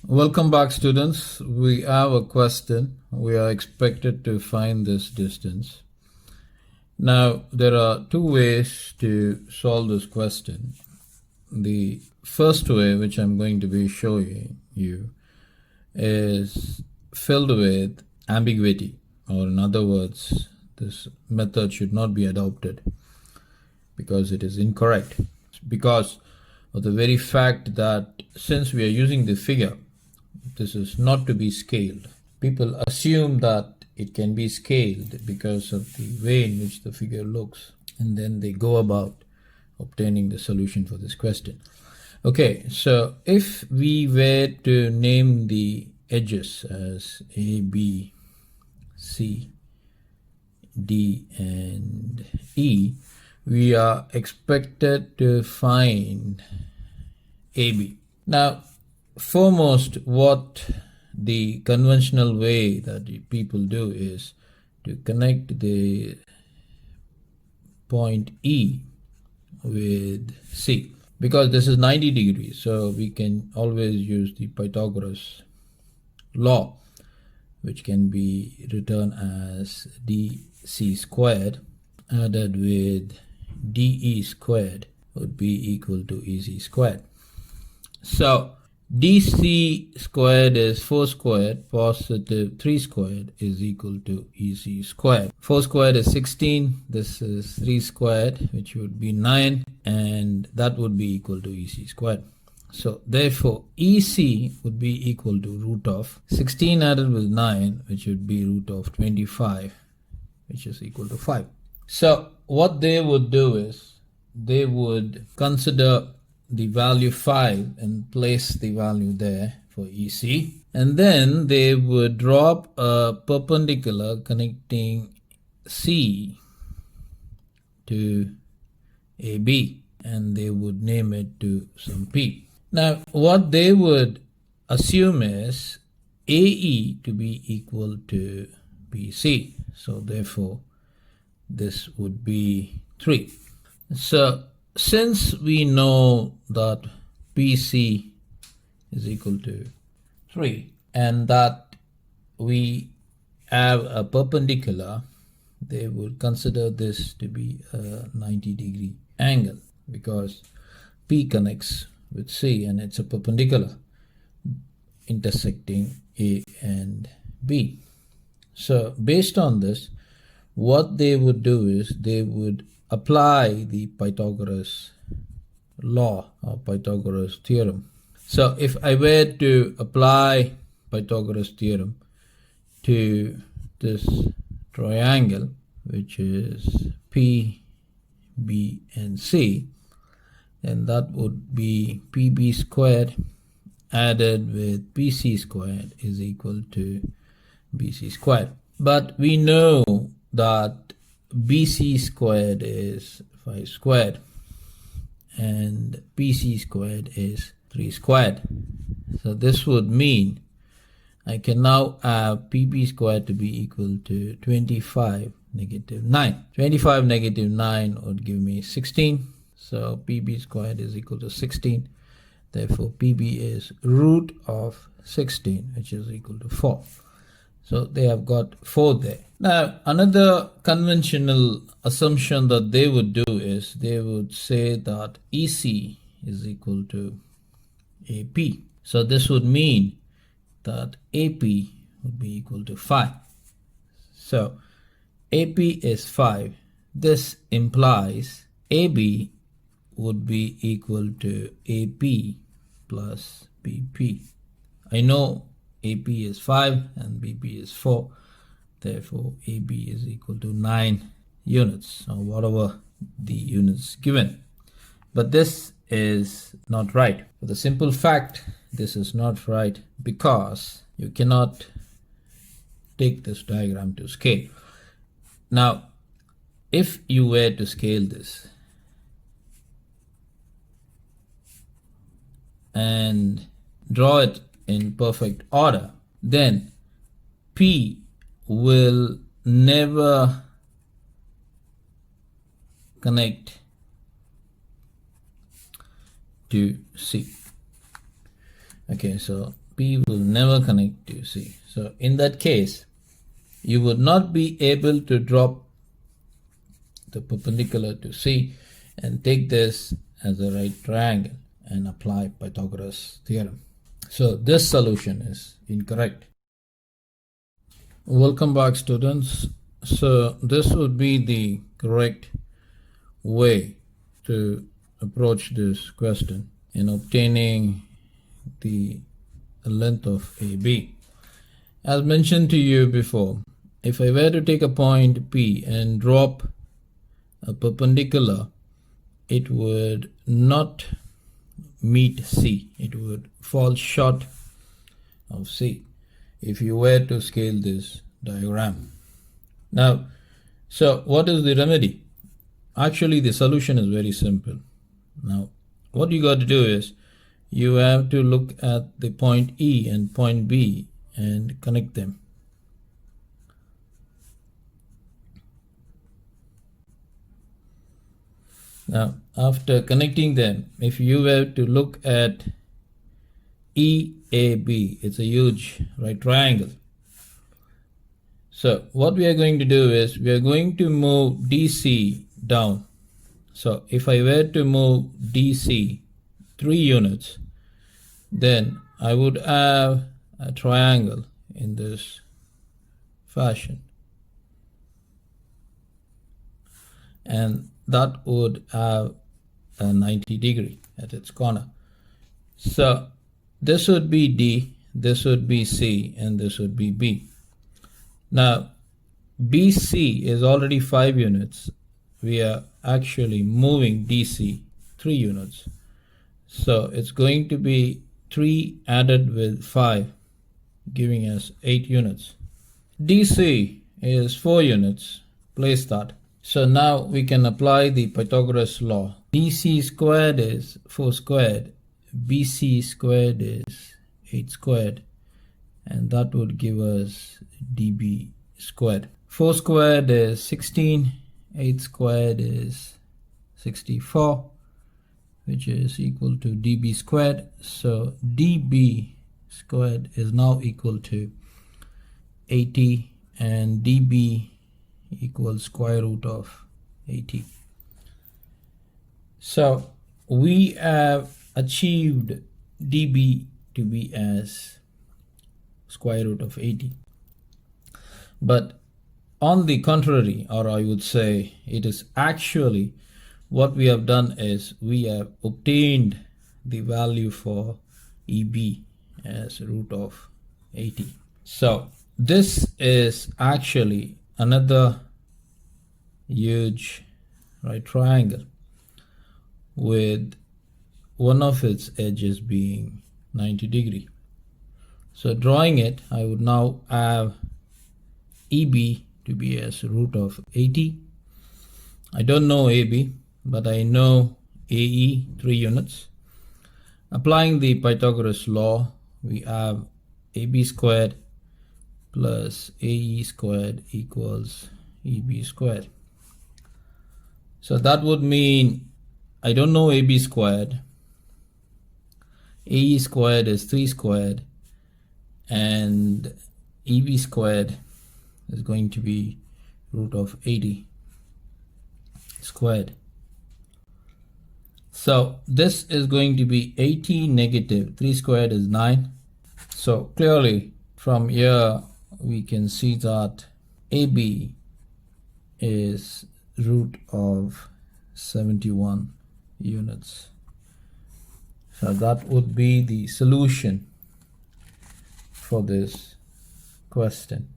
Welcome back, students. We have a question. We are expected to find this distance. Now, there are two ways to solve this question. The first way, which I'm going to be showing you, is filled with ambiguity, or in other words, this method should not be adopted because it is incorrect. Because of the very fact that since we are using the figure, this is not to be scaled. People assume that it can be scaled because of the way in which the figure looks, and then they go about obtaining the solution for this question. Okay, so if we were to name the edges as A, B, C, D, and E, we are expected to find AB. Now, foremost, what the conventional way that people do is to connect the point E with C, because this is 90 degrees, so we can always use the Pythagoras law, which can be written as DC squared added with DE squared would be equal to EC squared. So DC squared is 4 squared, positive 3 squared is equal to EC squared. 4 squared is 16, this is 3 squared, which would be 9, and that would be equal to EC squared. So therefore EC would be equal to root of 16 added with 9, which would be root of 25, which is equal to 5. So what they would do is they would consider the value 5 and place the value there for EC, and then they would drop a perpendicular connecting C to AB, and they would name it to some P. Now what they would assume is AE to be equal to BC, so therefore this would be 3. So since we know that BC is equal to 3 and that we have a perpendicular, they would consider this to be a 90-degree angle because P connects with C and it's a perpendicular intersecting A and B. So based on this, what they would do is they would apply the Pythagoras law or Pythagoras theorem. So if I were to apply Pythagoras theorem to this triangle, which is P, B, and C, then that would be PB squared added with BC squared is equal to BC squared. But we know that BC squared is 5 squared and BC squared is 3 squared. So this would mean I can now have PB squared to be equal to 25 negative 9. 25 negative 9 would give me 16. So PB squared is equal to 16. Therefore PB is root of 16, which is equal to 4. So they have got 4 there. Now, another conventional assumption that they would do is they would say that EC is equal to AP. So this would mean that AP would be equal to 5. So AP is 5. This implies AB would be equal to AP plus BP. I know AP is 5 and BP is 4. Therefore, AB is equal to 9 units or whatever the units given. But this is not right. For the simple fact, this is not right because you cannot take this diagram to scale. Now, if you were to scale this and draw it in perfect order, then P will never connect to C. Okay, so P will never connect to C. So in that case, you would not be able to drop the perpendicular to C and take this as a right triangle and apply Pythagoras theorem. So this solution is incorrect. Welcome back, students. So this would be the correct way to approach this question in obtaining the length of AB. As mentioned to you before, if I were to take a point P and drop a perpendicular, it would not meet C. It would fall short of C if you were to scale this diagram. Now, so what is the remedy? Actually, the solution is very simple. Now, what you got to do is you have to look at the point E and point B and connect them. Now, after connecting them, if you were to look at EAB, it's a huge right triangle. So what we are going to do is we are going to move DC down. So if I were to move DC 3 units, then I would have a triangle in this fashion. And that would have a 90 degree at its corner. So this would be D, this would be C, and this would be B. Now, BC is already 5 units. We are actually moving DC 3 units. So it's going to be 3 added with 5, giving us 8 units. DC is 4 units. Place that. So now we can apply the Pythagoras law. DC squared is 4 squared. BC squared is 8 squared. And that would give us DB squared. 4 squared is 16. 8 squared is 64, which is equal to DB squared. So DB squared is now equal to 80, and DB equals square root of 80. So we have achieved DB to be as square root of 80. But on the contrary, or I would say it is actually what we have done is we have obtained the value for EB as root of 80. So this is actually another huge right triangle with one of its edges being 90 degree. So drawing it, I would now have EB to be as root of 80. I don't know AB, but I know AE 3 units. Applying the Pythagoras law, we have AB squared plus AE squared equals EB squared. So that would mean I don't know AB squared. AE squared is 3 squared, and EB squared is going to be root of 80 squared. So this is going to be 80 negative 3 squared is 9. So clearly from here we can see that AB is root of 71 units. So that would be the solution for this question.